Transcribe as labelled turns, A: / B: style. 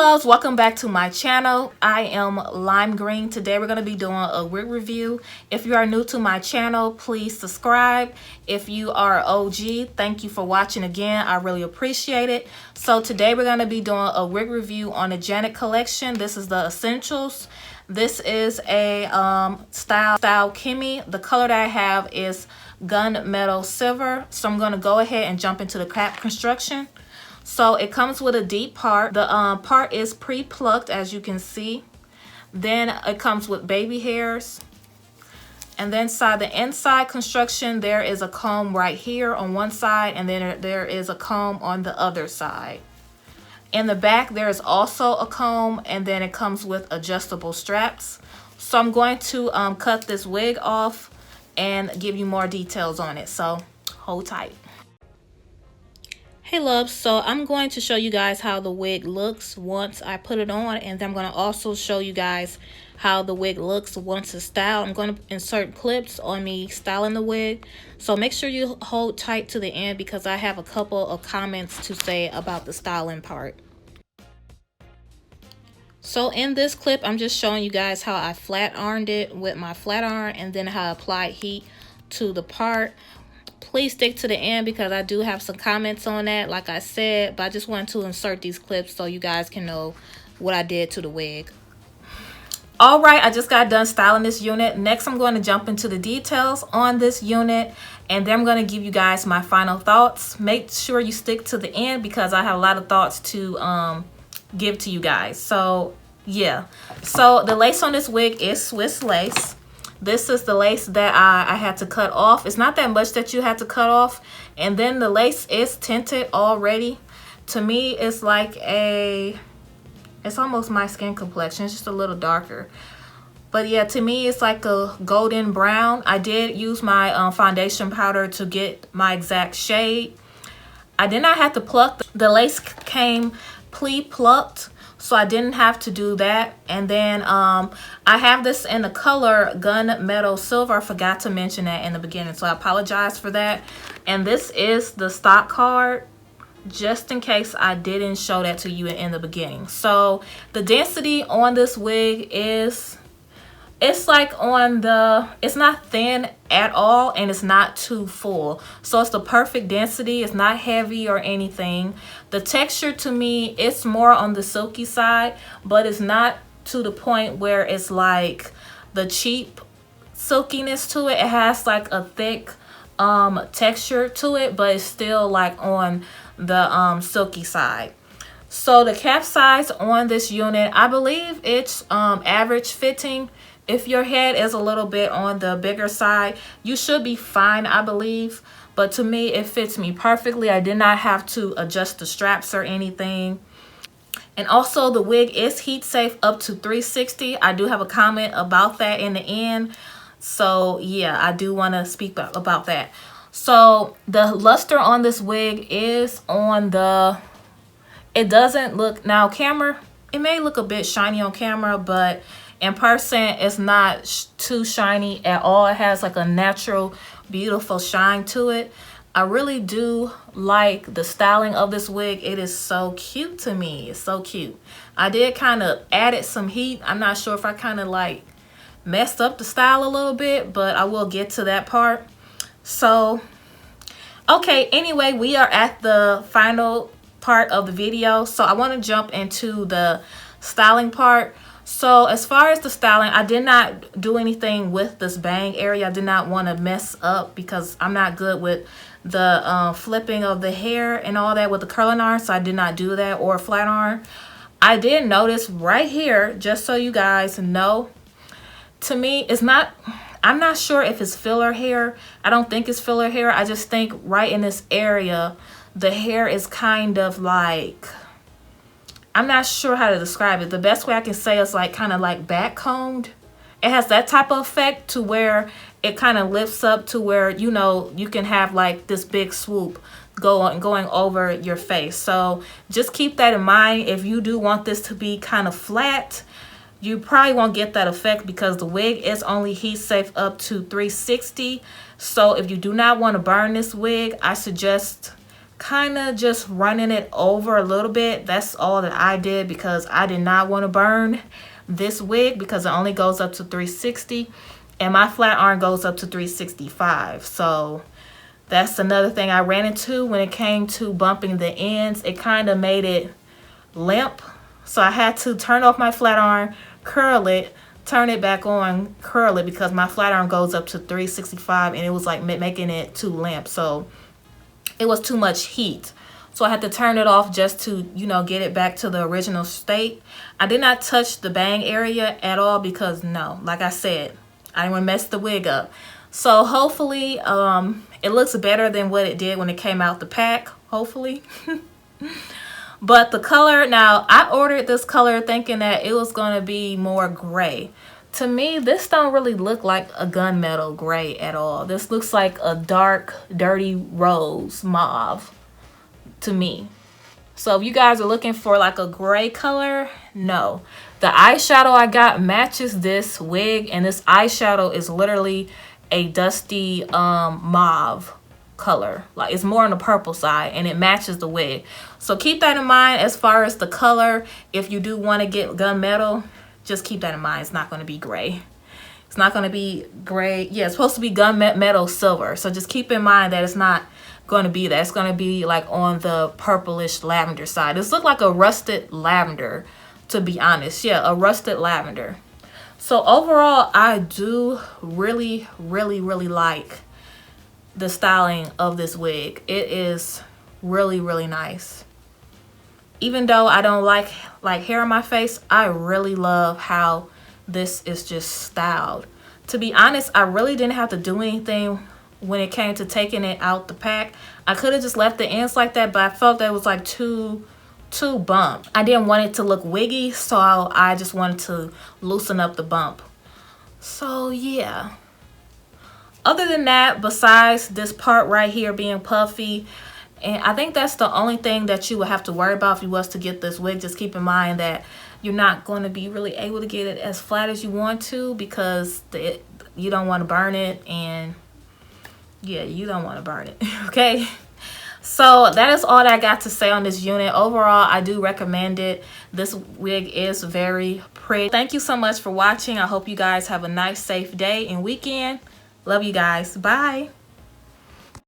A: loves, welcome back to my channel. I am Lime Green. Today we're going to be doing a wig review. If you are new to my channel, please subscribe. If you are OG, thank you for watching again. I really appreciate it. So today we're going to be doing a wig review on the Janet collection. This is the Essentials. This is a style Kimmie. The color that I have is Gunmetal Silver. So I'm going to go ahead and jump into the cap construction. So it comes with a deep part. The part is pre-plucked, as you can see. Then it comes with baby hairs. And then the inside construction, there is a comb right here on one side, and then there is a comb on the other side. In the back, there is also a comb, and then it comes with adjustable straps. So I'm going to cut this wig off and give you more details on it. So hold tight. Hey loves, so I'm going to show you guys how the wig looks once I put it on, and then I'm going to also show you guys how the wig looks once it's styled. I'm going to insert clips on me styling the wig, so make sure you hold tight to the end because I have a couple of comments to say about the styling part. So in this clip, I'm just showing you guys how I flat ironed it with my flat iron, and then how I applied heat to the part. Please stick to the end because I do have some comments on that, like I said, but I just wanted to insert these clips so you guys can know what I did to the wig. All right, I just got done styling this unit. Next, I'm going to jump into the details on this unit, and then I'm going to give you guys my final thoughts. Make sure you stick to the end because I have a lot of thoughts to give to you guys. So yeah, so the lace on this wig is Swiss lace. This is the lace that I had to cut off. It's not that much that you had to cut off. And then the lace is tinted already. To me, it's like it's almost my skin complexion. It's just a little darker. But yeah, to me, it's like a golden brown. I did use my foundation powder to get my exact shade. I did not have to pluck. The lace came pre-plucked, so I didn't have to do that. And then I have this in the color Gunmetal Silver. I forgot to mention that in the beginning, so I apologize for that. And this is the stock card, just in case I didn't show that to you in the beginning. So the density on this wig is, it's like it's not thin at all, and it's not too full. So it's the perfect density. It's not heavy or anything. The texture to me, it's more on the silky side, but it's not to the point where it's like the cheap silkiness to it. It has like a thick texture to it, but it's still like on the silky side. So the cap size on this unit, I believe it's average fitting. If your head is a little bit on the bigger side, you should be fine, I believe. But to me, it fits me perfectly. I did not have to adjust the straps or anything. And also, the wig is heat safe up to 360. I do have a comment about that in the end. So yeah, I do want to speak about that. So the luster on this wig is on the, it doesn't look, now camera, it may look a bit shiny on camera, but in person, it's not too shiny at all. It has like a natural, beautiful shine to it. I really do like the styling of this wig. It is so cute to me. It's so cute. I did kind of added some heat. I'm not sure if I kind of like messed up the style a little bit, but I will get to that part. So, okay, anyway, we are at the final part of the video. So I want to jump into the styling part. So as far as the styling, I did not do anything with this bang area. I did not want to mess up because I'm not good with the flipping of the hair and all that with the curling iron. So I did not do that, or flat iron. I did notice right here, just so you guys know, to me, it's not, I'm not sure if it's filler hair. I don't think it's filler hair. I just think right in this area, the hair is kind of like, I'm not sure how to describe it. The best way I can say is like kind of like back combed. It has that type of effect to where it kind of lifts up to where, you know, you can have like this big swoop going over your face. So just keep that in mind. If you do want this to be kind of flat, you probably won't get that effect because the wig is only heat safe up to 360. So if you do not want to burn this wig, I suggest kind of just running it over a little bit. That's all that I did because I did not want to burn this wig because it only goes up to 360 and my flat iron goes up to 365. So that's another thing I ran into when it came to bumping the ends. It kind of made it limp. So I had to turn off my flat iron, curl it, turn it back on, curl it, because my flat iron goes up to 365 and it was like making it too limp. So it was too much heat. So I had to turn it off just to, you know, get it back to the original state. I did not touch the bang area at all because, no, like I said, I didn't want to mess the wig up. So hopefully it looks better than what it did when it came out the pack, hopefully. But the color, now I ordered this color thinking that it was going to be more gray. To me, this don't really look like a gunmetal gray at all. This looks like a dark, dirty rose mauve to me. So if you guys are looking for like a gray color, no. The eyeshadow I got matches this wig, and this eyeshadow is literally a dusty mauve color. Like, it's more on the purple side and it matches the wig. So keep that in mind as far as the color. If you do want to get gunmetal, just keep that in mind. It's not going to be gray. It's not going to be gray. Yeah, it's supposed to be gunmetal silver. So just keep in mind that it's not going to be that. It's going to be like on the purplish lavender side. This looks like a rusted lavender, to be honest. Yeah, a rusted lavender. So overall, I do really like the styling of this wig. It is really nice. Even though I don't like hair on my face, I really love how this is just styled. To be honest, I really didn't have to do anything when it came to taking it out the pack. I could have just left the ends like that, but I felt that it was like too bump. I didn't want it to look wiggy, so I just wanted to loosen up the bump. So yeah. Other than that, besides this part right here being puffy, and I think that's the only thing that you would have to worry about if you was to get this wig. Just keep in mind that you're not going to be really able to get it as flat as you want to because you don't want to burn it, and yeah, you don't want to burn it. Okay, so that is all that I got to say on this unit. Overall, I do recommend it. This wig is very pretty. Thank you so much for watching. I hope you guys have a nice, safe day and weekend. Love you guys. Bye.